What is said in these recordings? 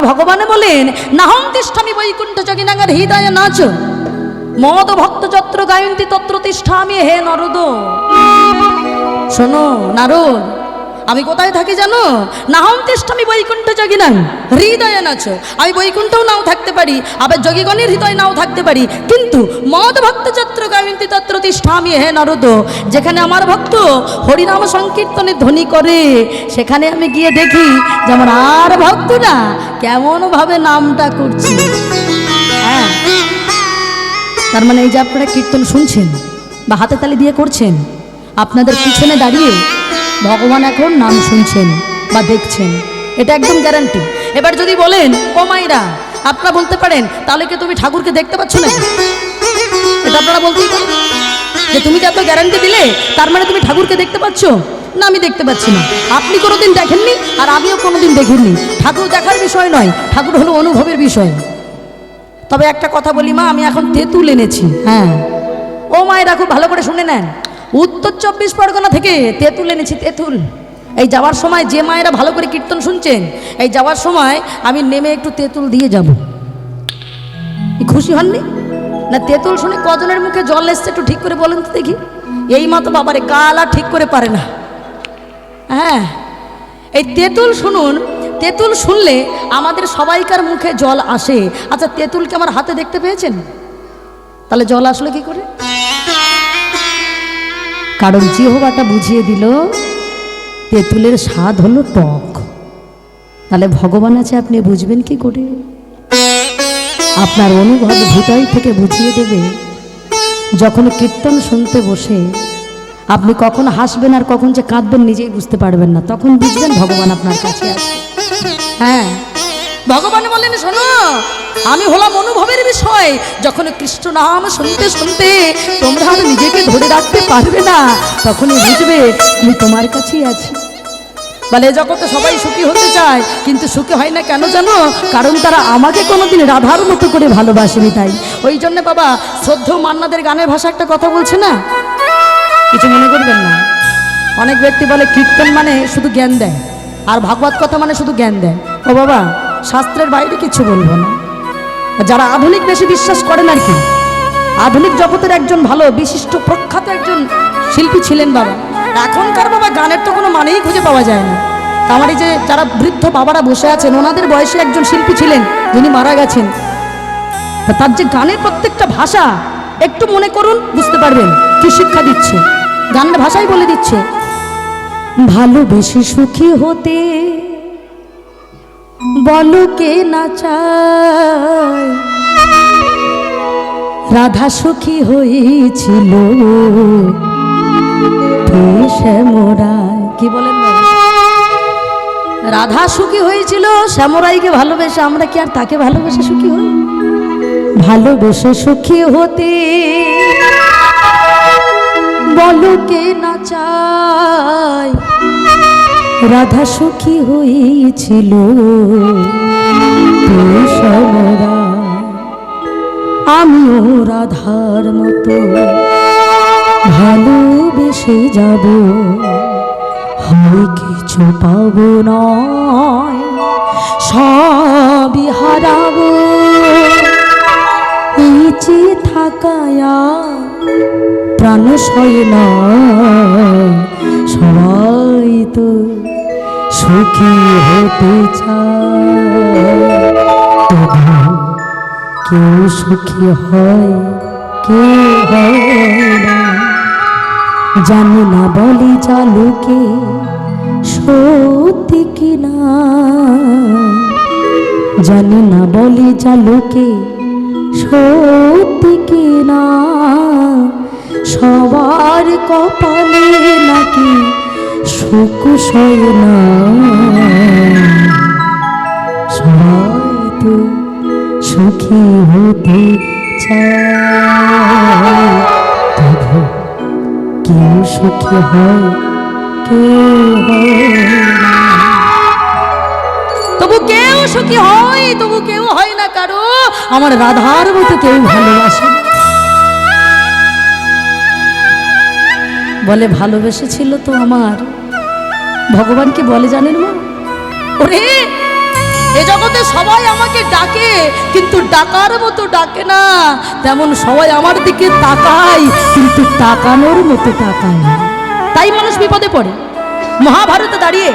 ভগবান বলেন নাহং তিষ্ঠামি বৈকুণ্ঠ যোগিনাঙ্গার হৃদয়ে নাচ মদ ভক্ত যত্র গায়ন্তি তত্র তিষ্ঠামি হে নরদ। শোনো নারদ, আমি কোথায় থাকি জানো? নাহং তিষ্ঠামি বৈকুণ্ঠ যোগিনাং হৃদয়ে নাচ। আমি বৈকুণ্ঠও নাও থাকতে পারি, আবার যোগীগণের হৃদয় নাও থাকতে পারি, কিন্তু মদ ভক্ত যত্র গায়ন্তি তত্র তিষ্ঠামি হে নরদ। যেখানে আমার ভক্ত হরিনাম সংকীর্তনে ধ্বনি করে সেখানে আমি গিয়ে দেখি যে আমার আর ভক্তরা কেমন ভাবে নামটা করছে। হ্যাঁ, তার মানে এই যে আপনারা কীর্তন শুনছেন বা হাতে তালি দিয়ে করছেন, আপনাদের পিছনে দাঁড়িয়ে ভগবান এখন নাম শুনছেন বা দেখছেন, এটা একদম গ্যারান্টি। এবার যদি বলেন ও মাইরা, আপনারা বলতে পারেন তাহলে কি তুমি ঠাকুরকে দেখতে পাচ্ছ না? এটা আপনারা বলতেই পারেন যে তুমি যে এত গ্যারান্টি দিলে তার মানে তুমি ঠাকুরকে দেখতে পাচ্ছ না? আমি দেখতে পাচ্ছি না। আপনি কোনোদিন দেখেননি আর আমিও কোনোদিন দেখিনি। ঠাকুর দেখার বিষয় নয়, ঠাকুর হলো অনুভবের বিষয়। তবে একটা কথা বলি মা, আমি এখন তেঁতুল এনেছি। হ্যাঁ ও মায়েরা খুব ভালো করে শুনে নেন, উত্তর 24 পরগনা থেকে তেঁতুল এনেছি, তেঁতুল। এই যাওয়ার সময় যে মায়েরা ভালো করে কীর্তন শুনছেন, এই যাওয়ার সময় আমি নেমে একটু তেঁতুল দিয়ে যাব। খুশি হননি না? তেঁতুল শুনে কজনের মুখে জল এসছে একটু ঠিক করে বলেন তো দেখি। এই মা তো বাবারে কাল আর ঠিক করে পারে না। হ্যাঁ, এই তেঁতুল শুনুন, তেঁতুল শুনলে আমাদের সবাইকার মুখে জল আসে। আচ্ছা, তেঁতুলকে আমার হাতে দেখতে পেয়েছেন? তাহলে জল আসলো কি করে? কারণ জিহ্বাটা বুঝিয়ে দিল তেঁতুলের স্বাদ হলো টক। তাহলে ভগবান আছে, আপনি বুঝবেন কি করে? আপনার অনুভব হৃদয় থেকে বুঝিয়ে দেবে। যখন কীর্তন শুনতে বসে আপনি কখন হাসবেন আর কখন যে কাঁদবেন নিজেই বুঝতে পারবেন না, তখন বুঝবেন ভগবান আপনার কাছে আছে। হ্যাঁ, ভগবান বলেন শোনো, আমি হলাম অনুভবের বিষয়। যখন কৃষ্ণ নাম শুনতে শুনতে তোমরা আর নিজেকে ধরে রাখতে পারবে না, তখনই বুঝবে আমি তোমার কাছেই আছি। বলে জগতে সবাই সুখী হতে চায়, কিন্তু সুখী হয় না কেন জানো? কারণ তারা আমাকে কোনোদিন রাধার মতো করে ভালোবাসেনি। তাই ওই জন্য বাবা শ্রদ্ধেয় মান্নাদের গানের ভাষা একটা কথা বলছে না, কিছু মনে করবেন না। অনেক ব্যক্তি বলে কীর্তন মানে শুধু জ্ঞান দেয়, আর ভাগবত কথা মানে শুধু জ্ঞান দেয়। ও বাবা, শাস্ত্রের বাইরে কিছু বলবো না। যারা আধুনিক বেশি বিশ্বাস করেন আর কি, আধুনিক জগতের একজন ভালো বিশিষ্ট প্রখ্যাত একজন শিল্পী ছিলেন বাবা। এখনকার বাবা গানের তো কোনো মানেই খুঁজে পাওয়া যায় না। আমার এই যে যারা বৃদ্ধ বাবারা বসে আছেন, ওনাদের বয়সে একজন শিল্পী ছিলেন যিনি মারা গেছেন। তার যে গানের প্রত্যেকটা ভাষা একটু মনে করুন, বুঝতে পারবেন কি শিক্ষা দিচ্ছে। গানের ভাষাই বলে দিচ্ছে, ভালোবেসে সুখী হতে বলো কে না চায়, রাধা সুখী হয়েছিল শ্যামরায়। কি বলেন বাবা? রাধা সুখী হয়েছিল শ্যামরাইকে ভালোবেসে, আমরা কি আর তাকে ভালোবেসে সুখী হই? ভালোবেসে সুখী হতে বলো কে না চায়, রাধা সুখী হয়েছিল শ্যামরায়। আমিও রাধার মতো ভালোবেসে যাব, হয় কিছু পাবো নয় সবই হারাবো। ইচ্ছে থাকায়া প্রাণ সয় না, সবাই তো সুখী হতে চায়। তবু কেউ সুখী হয়, কেউ হয় না। জানি না বলি চালুকে সত্যি কিনা, জানি না বলি চালুকে সত্যি কিনা। সবার কপালে নাকি সুখ সয় না, সবাই তো সুখী হতে চায়। তবু কেউ সুখী হয়, কেউ হয় না। তবু কেউ সুখী হয়, তবু কেউ হয় না কারো আমার রাধার মতো কেউ ভালোবাসে। বলে ভালোবেসেছিল তো আমার। ভগবান কি বলে জানেন মা? ওরে এ জগতে সবাই আমাকে ডাকে, কিন্তু ডাকার মতো ডাকে না, তেমন সবাই আমার দিকে তাকায়, কিন্তু তাকানোর মতো তাকায় না। তাই মানুষ বিপদে পড়ে। মহাভারতে দাঁড়িয়ে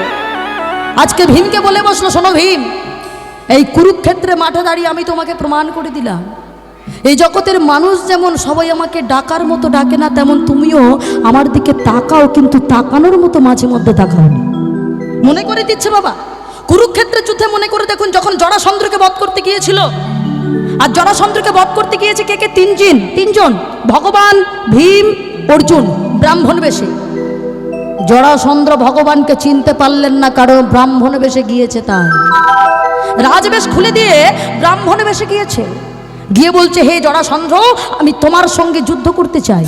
আজকে ভীমকে বলে বসলো, শোনো ভীম, এই কুরুক্ষেত্রে মাঠে দাঁড়িয়ে আমি তোমাকে প্রমাণ করে দিলাম, এই জগতের মানুষ যেমন সবাই আমাকে ডাকার মতো ডাকে না, তেমন তুমিও আমার দিকে তাকাও, কিন্তু তাকানোর মতো মাঝে মধ্যে তাকাও না। মনে করে দিচ্ছে বাবা, কুরুক্ষেত্রের যুদ্ধে মনে করে দেখুন, যখন জরাসন্ধকে বধ করতে গিয়েছিল, আর জরাসন্ধকে বধ করতে গিয়েছে কে কে? তিনজন, ভগবান, ভীম, অর্জুন, ব্রাহ্মণ বেশে। জরাসন্ধ ভগবানকে চিনতে পারলেন না, কারণ ব্রাহ্মণ বেশে গিয়েছে। তাই রাজবেশ খুলে দিয়ে ব্রাহ্মণ বেশে গিয়েছে, গিয়ে বলছে, হে জরাসন্ধ, আমি তোমার সঙ্গে যুদ্ধ করতে চাই।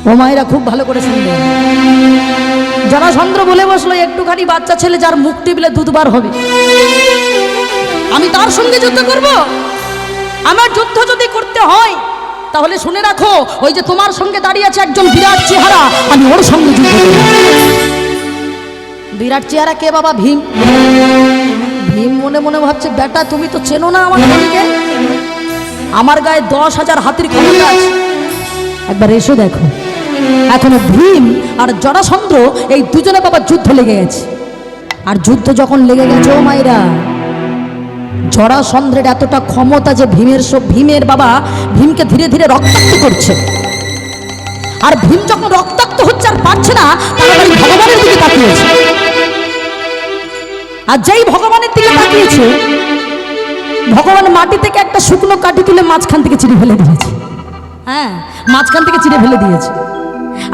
ও মায়েরা খুব ভালো করে শুনবে। জরাসন্ধ বলে বসলো, একটুখানি বাচ্চা ছেলে যার মুখ টিপলে দুধবার হবে, আমি তার সঙ্গে যুদ্ধ করব? আমার যুদ্ধ যদি করতে হয় তাহলে শুনে রাখো, ওই যে তোমার সঙ্গে দাঁড়িয়ে আছে একজন বিরাট চেহারা, আমি ওর সঙ্গে যুদ্ধ করব। বিরাট চেহারা কে বাবা? ভীম। ভীম মনে মনে ভাবছে, বেটা তুমি তো চেনো না আমার বলিকে, আমার গায়ে 10,000 হাতির ক্ষমতা আছে, একবার এসে দেখো। এখন ভীম আর জরাসন্ধ এই দুজনে বাবা যুদ্ধ লেগে গেছে। আর যুদ্ধ যখন লেগে গেছে, ও মায়েরা, জরাসন্ধের এতটা ক্ষমতা যে ভীমের বাবা ভীমকে ধীরে ধীরে রক্তাক্ত করছে। আর ভীম যখন রক্তাক্ত হচ্ছে আর পারছে না, তাড়াতাড়ি ভগবানের দিকে তাকিয়েছে। আর যেই ভগবানের দিকে তাকিয়েছে, ভগবান মাটি থেকে একটা শুকনো কাঠি তুলে মাঝখান থেকে চিড়ে ফেলে দিয়েছে। হ্যাঁ, মাঝখান থেকে চিড়ে ফেলে দিয়েছে।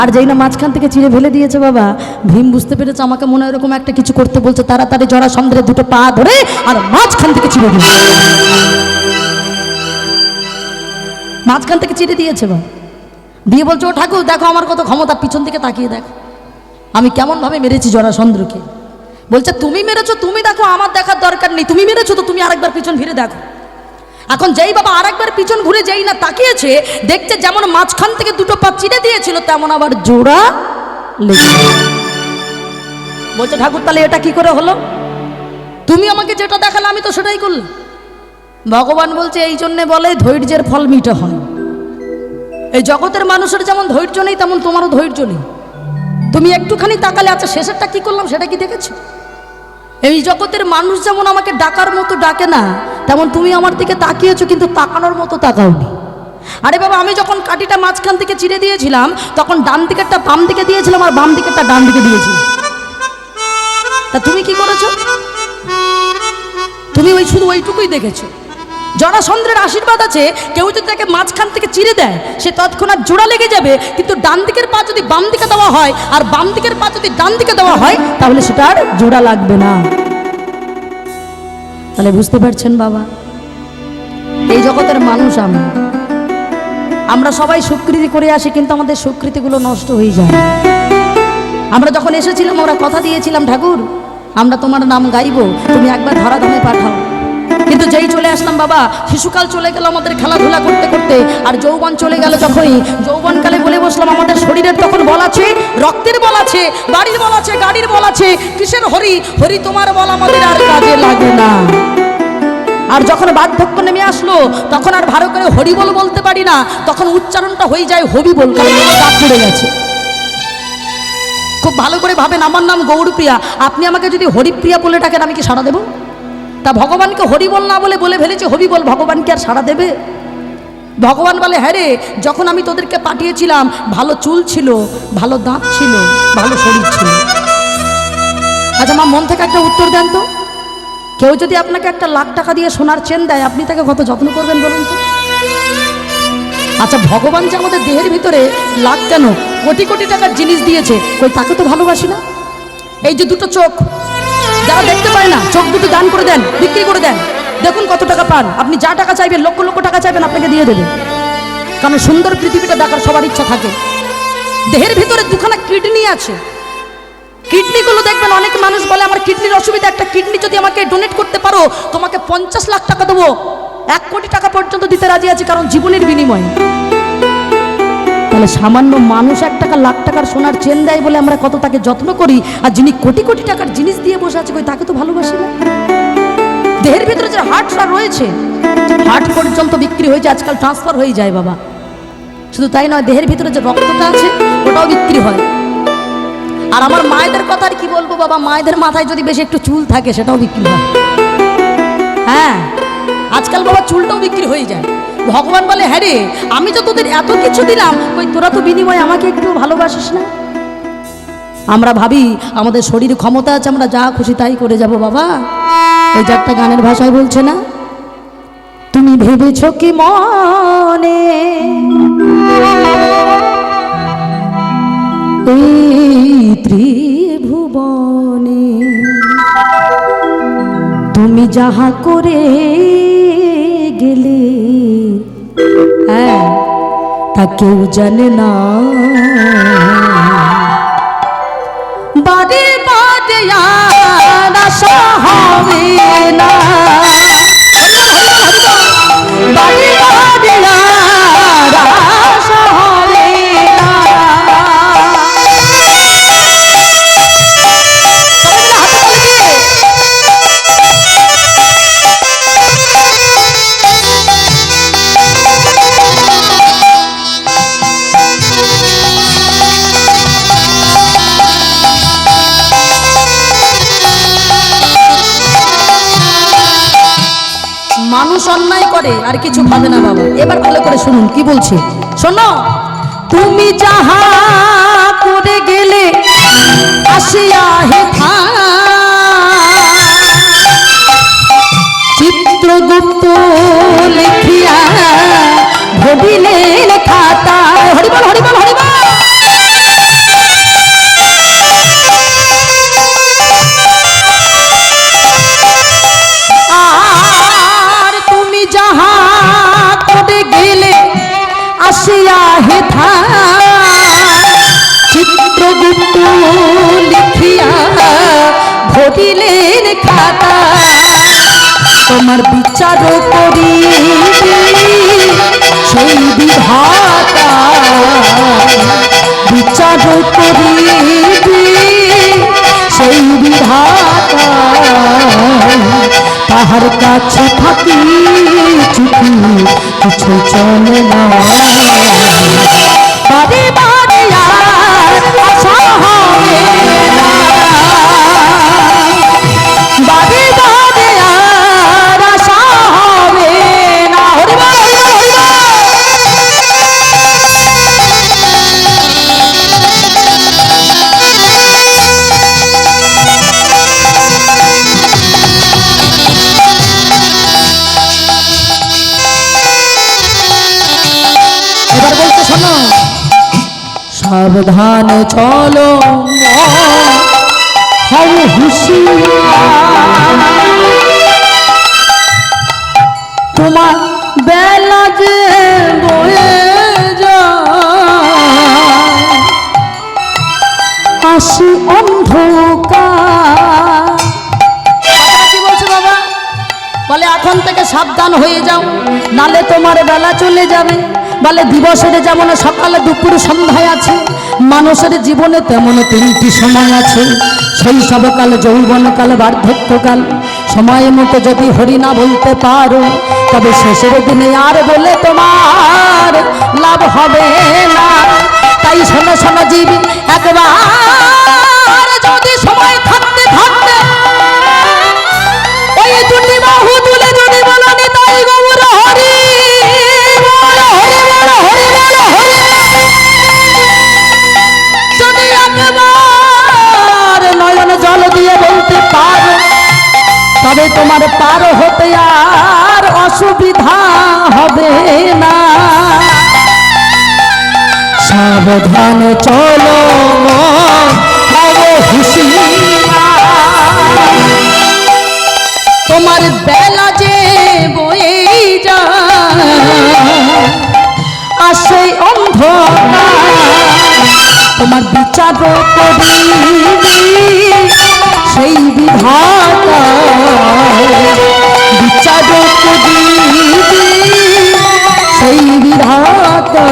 আর যেই না মাঝখান থেকে চিড়ে ফেলে দিয়েছে বাবা, ভীম বুঝতে পেরেছে আমাকে মনে হয় এরকম একটা কিছু করতে বলছে। তাড়াতাড়ি জরাসন্ধের দুটো পা ধরে আর মাঝখান থেকে চিড়ে দিয়েছে। মাঝখান থেকে চিড়ে দিয়েছে বাবা, দিয়ে বলছে, ও ঠাকুর দেখো আমার কত ক্ষমতা, পিছন দিকে তাকিয়ে দেখো আমি কেমন ভাবে মেরেছি জরাসন্ধকে। বলছে, তুমি মেরেছো, তুমি দেখো, আমার দেখার দরকার নেই, তুমি মেরেছো তো তুমি আরেকবার পিছন ফিরে দেখো। এখন যেই বাবা আরেকবার পিছন ঘুরে যেই না তাকিয়েছে, দেখছে যেমন মাঝখান থেকে দুটো পা চিড়ে দিয়েছিল, তেমন আবার জোড়া লেগে। বলছে, ঠাকুর তাহলে এটা কি করে হলো? তুমি আমাকে যেটা দেখালে আমি তো সেটাই করলাম। ভগবান বলছে, এই জন্যে বলে ধৈর্যের ফল মিঠে হয়। এই জগতের মানুষের যেমন ধৈর্য নেই, তেমন তোমারও ধৈর্য নেই। তুমি একটুখানি তাকালে, আচ্ছা শেষেরটা কি করলাম সেটা কি দেখেছো? এই জগতের মানুষ যেমন আমাকে ডাকার মতো ডাকে না, তেমন তুমি আমার দিকে তাকিয়েছো, কিন্তু তাকানোর মতো তাকাওনি। আরে বাবা, আমি যখন কাঠিটা মাঝখান থেকে চিড়ে দিয়েছিলাম, তখন ডান দিকেরটা বাম দিকে দিয়েছিলাম, আর বাম দিকেরটা ডান দিকে দিয়েছিলাম। তা তুমি কি করেছো? তুমি শুধু ওইটুকুই দেখেছো। জরাসন্ধের আশীর্বাদ আছে, কেউ যদি তাকে মাঝখান থেকে চিড়ে দেয়, সে তৎক্ষণাৎ জোড়া লেগে যাবে। কিন্তু ডান দিকের পা যদি বাম দিকে দেওয়া হয়, আর বাম দিকের পা যদি ডান দিকে দেওয়া হয়, তাহলে সেটা আর জোড়া লাগবে না। তাহলে বুঝতে পারছেন বাবা, এই জগতের মানুষ আমরা সবাই স্বীকৃতি করে আসি, কিন্তু আমাদের স্বীকৃতিগুলো নষ্ট হয়ে যায়। আমরা যখন এসেছিলাম, আমরা কথা দিয়েছিলাম, ঠাকুর আমরা তোমার নাম গাইবো, তুমি একবার ধরাধামে পাঠাও। কিন্তু যেই চলে আসলাম বাবা, শিশুকাল চলে গেল আমাদের খেলাধুলা করতে করতে, আর যৌবন চলে গেল যখনই, যৌবনকালে বলে বসলাম, আমাদের শরীরের তখন বল আছে, রক্তের বল আছে, বাড়ির বল আছে, গাড়ির বল আছে, কিসের হরি হরি তোমার বল আমাদের আর কাজে লাগে না। আর যখন বার্ধক্য নেমে আসলো, তখন আর ভালো করে হরি বল বলতে পারি না, তখন উচ্চারণটা হয়ে যায় হবি বল, কারণ দাঁত পড়ে গেছে। খুব ভালো করে ভাবেন, আমার নাম গৌরপ্রিয়া, আপনি আমাকে যদি হরিপ্রিয়া বলে ডাকেন, আমি কি সাড়া দেবো? তা ভগবানকে হরি বল না বলে ফেলেছে হবি বল, ভগবান কি আর সাড়া দেবে? ভগবান বলে, হ্যাঁ রে, যখন আমি তোদেরকে পাঠিয়েছিলাম, ভালো চুল ছিল, ভালো দাঁত ছিল, ভালো শরীর ছিল। আচ্ছা মা, মন থেকে একটা উত্তর দেন তো, কেউ যদি আপনাকে 1,00,000 টাকা দিয়ে সোনার চেন দেয়, আপনি তাকে কত যত্ন করবেন বলুন তো? আচ্ছা, ভগবান যে আমাদের দেহের ভিতরে লাখ কেন কোটি কোটি টাকার জিনিস দিয়েছে, কই তাকে তো ভালোবাসি না? এই যে দুটো চোখ, যারা দেখতে পায় না, চোখ দুটো দান করে দেন, বিক্রি করে দেন, দেখুন কত টাকা পান। আপনি যা টাকা চাইবেন, লক্ষ লক্ষ টাকা চাইবেন, আপনাকে দিয়ে দেবে। কারণ সুন্দর পৃথিবীটা দেখার সবার ইচ্ছা থাকে। দেহের ভিতরে 2খানা কিডনি আছে, কিডনিগুলো দেখবেন, অনেক মানুষ বলে আমার কিডনির অসুবিধা, একটা কিডনি যদি আমাকে ডোনেট করতে পারো, তোমাকে 50 লাখ টাকা দেবো, 1 কোটি টাকা পর্যন্ত দিতে রাজি আছি, কারণ জীবনের বিনিময়ে। তাহলে সামান্য মানুষ 1,00,000 টাকার সোনার চেন দেয় বলে আমরা কত তাকে যত্ন করি, আর যিনি কোটি কোটি টাকার জিনিস দিয়ে বসে আছে, কই তাকে তো ভালোবাসি না? দেহের ভিতরে যে হার্টটা রয়েছে, হার্ট পর্যন্ত বিক্রি হয়ে যায়, আজকাল ট্রান্সফার হয়ে যায় বাবা। শুধু তাই নয়, দেহের ভিতরে যে রক্তটা আছে ওটাও বিক্রি হয়। আর আমার মায়েদের কথা আর কি বলবো বাবা, মায়েদের মাথায় যদি বেশি একটু চুল থাকে সেটাও বিক্রি হয়। হ্যাঁ, আজকাল বাবা চুলটাও বিক্রি হয়ে যায়। ভগবান বলে, হ্যাঁ রে, আমি তো তোদের এত কিছু দিলাম, ওই তোরা তো বিনিময়ে আমাকে একটু ভালোবাসিস না। আমরা ভাবি আমাদের শরীরে ক্ষমতা আছে, আমরা যা খুশি তাই করে যাব বাবা। এই যারটা গানের ভাষায় বলছে না, তুমি ভেবেছ কি মনে এই ত্রিভুবনে তুমি যাহা করে গেলে, হ্যাঁ, তা কেউ জানে না। বাদে বাদে আর আশা হবে না, বাদে বাদে আর আশা হবে না। মানুষ অন্যায় করে আর কিছু ভাবে না বাবা। এবার ভালো করে শুনুন কি বলছে, শোনো। তুমি যাহা করে গেলে আসিয়া হেথা, চিত্রগুপ্ত লিখিয়া ভবিলেন খাতায়। হরিবল হরিবল হরিবল। আসিয়া হেথা চিত্রগুপ্ত লিখিয়া ভরিলেন খাতা, তোমার বিচার করি সেই বিধাতা, বিচার করি সেই বিধাতা, তাহার কাছে থাকি চুপি কিছু চলে না। বারে বারে আর আশা হবে না, বারে বারে আর আশা হবে না। হরিবল হরিবল সাবধান চলো হও হুঁশিয়ার, তোমার বেলা যে বয়ে যায় আসি অন্ধকার। কি বলছো বাবা? বলে এখন থেকে সাবধান হয়ে যাও, নালে তোমার বেলা চলে যাবে। বলে দিবসের যেমন সকালে দুপুর সন্ধ্যায় আছে, মানুষের জীবনে তেমন তিনটি সময় আছে, শৈশবকাল, যৌবনকাল, বার্ধক্যকাল। সময় মতো যদি হরি না বলতে পারো, তবে শেষের দিনে আর বলে তোমার লাভ হবে না। তাই শোনো শোনো জীবী, একবার যদি সময় থাকতে থাকতে ওই দুটি বাহু তুলে যদি বলো নিতাই গৌর হরি, যদি একবার নয়ন জল দিয়ে বলতে পারো, তবে তোমার পার হতে আর অসুবিধা হবে না। সাবধান চলো তোমার বেলা যে বয়ে যায় আসে অন্ধকার, তোমার বিচার করি সেই বিধাতা, বিচার করি সেই বিধাতা,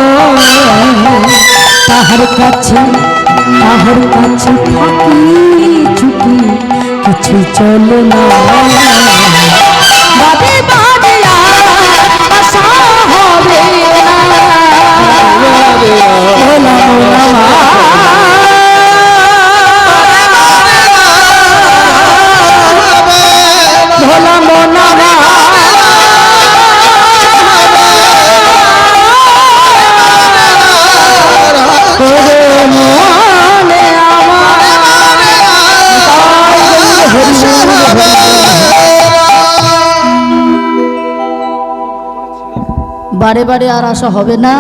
তাহার কাছে থাকি চুপি কিছু চলে না। বারে বারে আর আসা হবে না,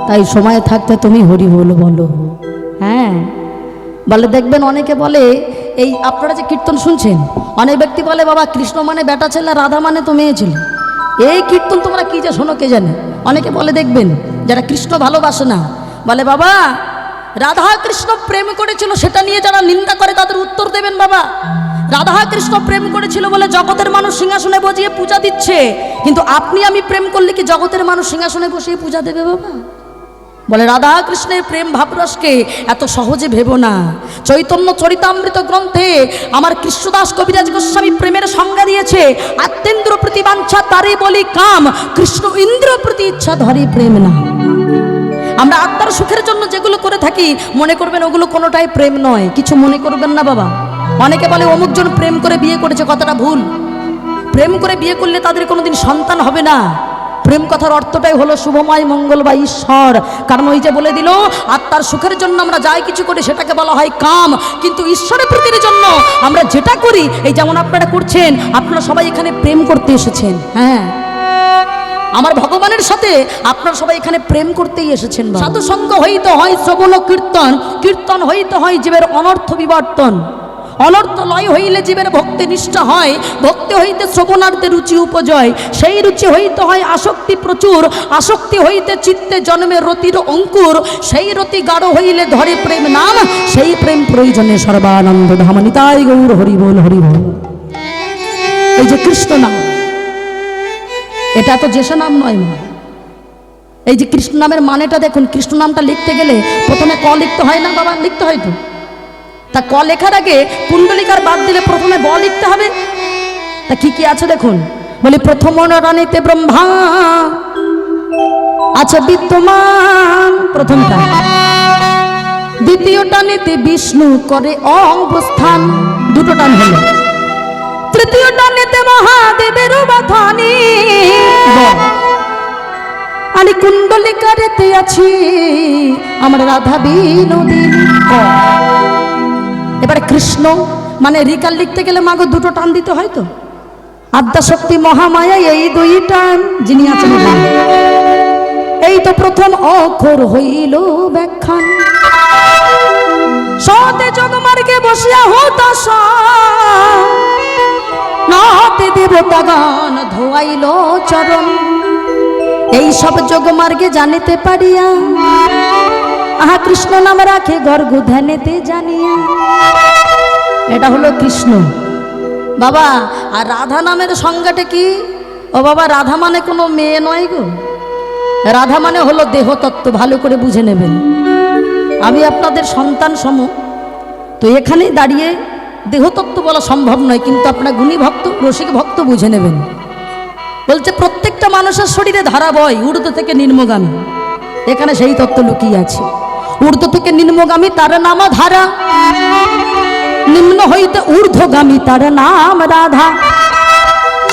তাই সময় থাকতে তুমি হরি বল বলো। হ্যাঁ বলে, দেখবেন অনেকে বলে, এই আপনারা যে কীর্তন শুনছেন, অনেক ব্যক্তি বলে বাবা কৃষ্ণ মানে বেটা ছেলে, রাধা মানে তো মেয়ে ছেলে। এই কীর্তন তোমরা কি যে শোনো কে জানে। অনেকে বলে দেখবেন যারা কৃষ্ণ ভালোবাসে না, বলে বাবা রাধা কৃষ্ণ প্রেম করেছিল সেটা নিয়ে যারা নিন্দা করে তাদের উত্তর দেবেন বাবা। রাধা কৃষ্ণ প্রেম করেছিল বলে জগতের মানুষ সিংহাসনে বসিয়ে পূজা দিচ্ছে, কিন্তু আপনি আমি প্রেম করলে কি জগতের মানুষ সিংহাসনে বসিয়ে পূজা দেবে বাবা? বলে রাধা কৃষ্ণের প্রেম ভাবরসকে এত সহজে ভেবো না। চৈতন্য চরিতামৃত গ্রন্থে আমার কৃষ্ণদাস কবিরাজ গোস্বামী প্রেমের সংজ্ঞা দিয়েছে, আত্মেন্দ্র প্রতি বাঞ্ছা তারে বলি কাম, কৃষ্ণ ইন্দ্র প্রতি ইচ্ছা ধরে প্রেম না। আমরা আত্মার সুখের জন্য যেগুলো করে থাকি মনে করবেন ওগুলো কোনোটাই প্রেম নয়, কিছু মনে করবেন না বাবা। অনেকে বলে অমুকজন প্রেম করে বিয়ে করেছে, কথাটা ভুল। প্রেম করে বিয়ে করলে তাদের কোনোদিন সন্তান হবে না। প্রেম কথার অর্থটাই হলো শুভময় মঙ্গল বা ঈশ্বর। কারণ ওই যে বলে দিল আত্মার সুখের জন্য আমরা যাই কিছু করি সেটাকে বলা হয় কাম, কিন্তু ঈশ্বরের প্রীতির জন্য আমরা যেটা করি, এই যেমন আপনারা করছেন, আপনারা সবাই এখানে প্রেম করতে এসেছেন। হ্যাঁ, আমার ভগবানের সাথে আপনারা সবাই এখানে প্রেম করতেই এসেছেন। সাধু সঙ্গ হইতে হয় শ্রবণ কীর্তন, কীর্তন হইতে হয় জীবের অনর্থ বিবর্তন, অনর্থ লয় হইলে জীবের ভক্তি নিষ্ঠা হয়, ভক্তি হইতে শ্রবণার্থে রুচি উপজয়, সেই রুচি হইতে হয় আসক্তি প্রচুর, আসক্তি হইতে চিত্তে জন্মে রতির অঙ্কুর, সেই রতি গাঢ় হইলে ধরে প্রেম নাম, সেই প্রেম প্রয়োজনে সর্বানন্দ ধাম। নিতাই গৌর হরি বল হরি বল। এই যে কৃষ্ণ নাম, এটা তো যেসা নাম নয় মা। এই যে কৃষ্ণ নামের মানেটা দেখুন, কৃষ্ণ নামটা লিখতে গেলে প্রথমে ক লিখতে হয় না বাবা? লিখতে হয় তো। তা ক লেখার আগে কুণ্ডলিকার বাদ দিলে প্রথমে ব লিখতে হবে। তা কি কি আছে দেখুন, বলি প্রথম রানীতে ব্রহ্মা আছে বিদ্যমান, প্রথমটা। দ্বিতীয়টা নিতে বিষ্ণু করে অবস্থান, দুটো টান হলো। তৃতীয়টা নিতে মহাদেবের বাথানি, আমি কুণ্ডলিকারেতে আছি আমার রাধা বিনোদিনী। এবারে কৃষ্ণ মানে রিকাল লিখতে গেলে মাগো দুটো টান দিতে হয় তো। আদ্যাশক্তি মহামায়া এই দুই টান, যিনি আছেন এই তো প্রথম অক্ষর হইল ব্যাখ্যান। সতে জগমার্গে বসিয়া হতাশ নাতে দেবতা গান ধোয়াইল চরণ, এই সব যোগমার্গে জানিতে পারিয়া আহা কৃষ্ণ নাম রাখে গর্গ ধ্যানেতে জানিয়া। এটা হলো কৃষ্ণ বাবা। আর রাধা নামের সংজ্ঞাটা কি? ও বাবা, রাধা মানে কোনো মেয়ে নয় গো, রাধা মানে হলো দেহতত্ত্ব। ভালো করে বুঝে নেবেন, আমি আপনাদের সন্তান সম, তো এখানেই দাঁড়িয়ে দেহতত্ত্ব বলা সম্ভব নয়, কিন্তু আপনার গুণী ভক্ত রসিক ভক্ত বুঝে নেবেন। বলছে প্রত্যেকটা মানুষের শরীরে ধারা বয় ঊর্ধ্ব থেকে নিম্নগামী, এখানে সেই তত্ত্ব লুকিয়ে আছে। ঊর্ধ্ব থেকে নিম্নগামী তার নাম ধারা, নিম্ন হইতে ঊর্ধ্বগামী তার নাম রাধা।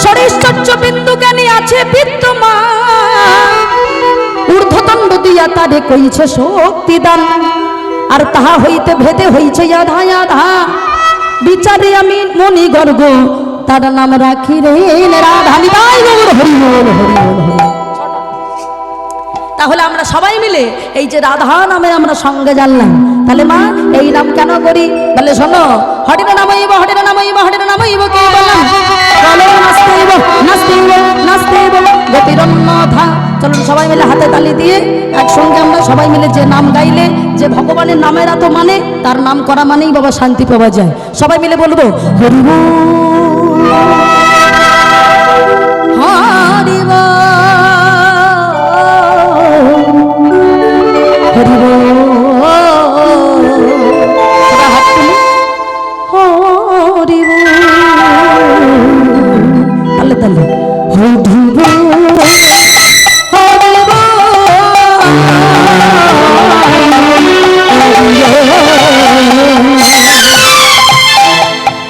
শরীরচর্য বিন্দু জ্ঞানী আছে বিদ্যমান, ঊর্ধ্বদণ্ড দিয়া তারে কইছে শক্তিদান, আর তাহা হইতে ভেদে হইছে আধা আধা। বিচারে আমি মনি গর্গ তার নাম রাখি রে রাধা। নিতাই গৌর হরি বল হরি বল হরি। তাহলে আমরা সবাই মিলে এই যে রাধা নামে আমরা সঙ্গে জানলাম, তাহলে মা এই নাম কেন করি? বলে শোনো, হরির নামইব হরির নামইব হরির নামইব কে বললাম, চলো নাচতেইব নাচতেইব নাচতেইব গতিরন্নধা। চলুন সবাই মিলে হাতে তালি দিয়ে একসঙ্গে আমরা সবাই মিলে যে নাম গাইলে যে ভগবানের নামের এত মানে, তার নাম করা মানেই বাবা শান্তি পাওয়া যায়। সবাই মিলে বলবো হরি বল হরি বল হরি বল। সবাই হাত তুলে হরি বল, তালে তালে হরি বল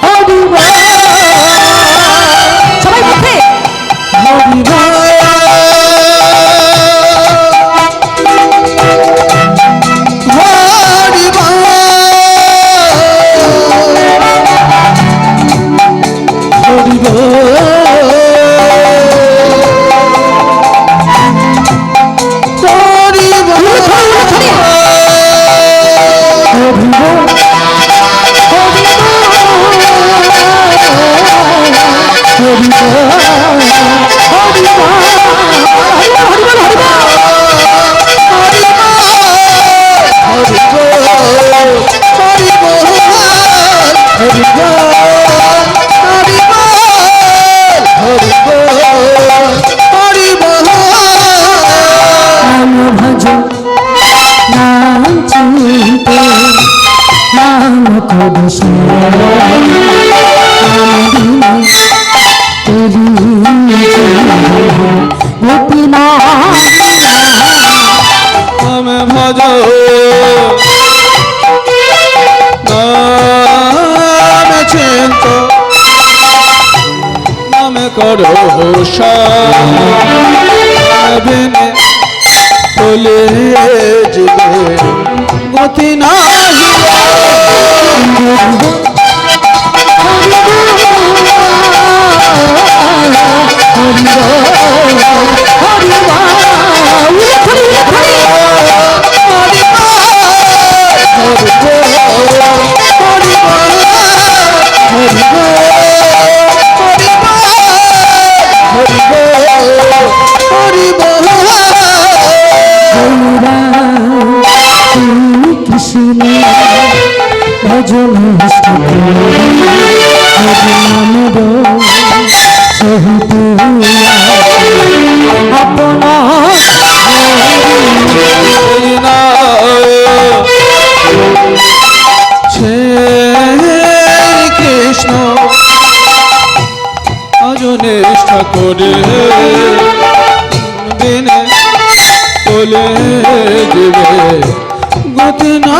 হরি বল। সবাই মুখে হরি বল হরি বল কৃষ্ণ নামে ভজ নামে চিন্ত নামে করো বিনে বলে জীবে গতি নাহি কৃষ্ণ ভজন কৃষ্ণ অজনিষ্ঠা করে বিনে বলে দিবে গতি হরি